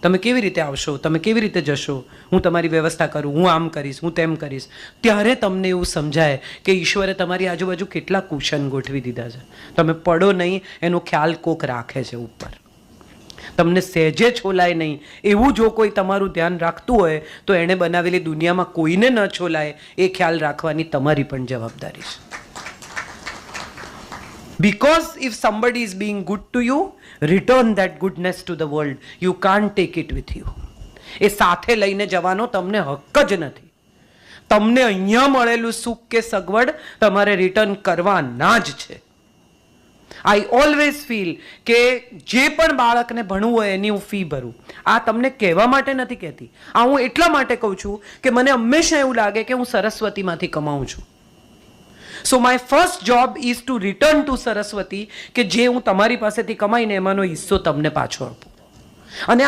તમે કેવી રીતે આવશો, તમે કેવી રીતે જશો, હું તમારી વ્યવસ્થા કરું, હું આમ કરીશ, હું તેમ કરીશ. ત્યારે તમને એવું સમજાય કે ઈશ્વરે તમારી આજુબાજુ કેટલા કુશન ગોઠવી દીધા છે. તમે પડો નહીં એનો ખ્યાલ કોક રાખે છે ઉપર. તમને સહેજે છોલાય નહીં એવું જો કોઈ તમારું ધ્યાન રાખતું હોય તો એણે બનાવેલી દુનિયામાં કોઈને ન છોલાય એ ખ્યાલ રાખવાની તમારી પણ જવાબદારી છે. Because if somebody is being good to you, return that goodness to the world. You can't take it with you. એ સાથે લઈને જવાનો તમને હક જ નથી. તમને અહીંયા મળેલું સુખ કે સગવડ તમારે રિટર્ન કરવાના જ છે. આઈ ઓલવેઝ ફીલ કે જે પણ બાળકને ભણવું હોય એની હું ફી ભરું. આ તમને કહેવા માટે નથી કહેતી, આ હું એટલા માટે કહું છું કે મને હંમેશા એવું લાગે કે હું સરસ્વતીમાંથી કમાઉં છું. સો my first job is two return to Saraswati, કે જે હું તમારી પાસેથી કમાઈને એમાંનો હિસ્સો તમને પાછો આપું. અને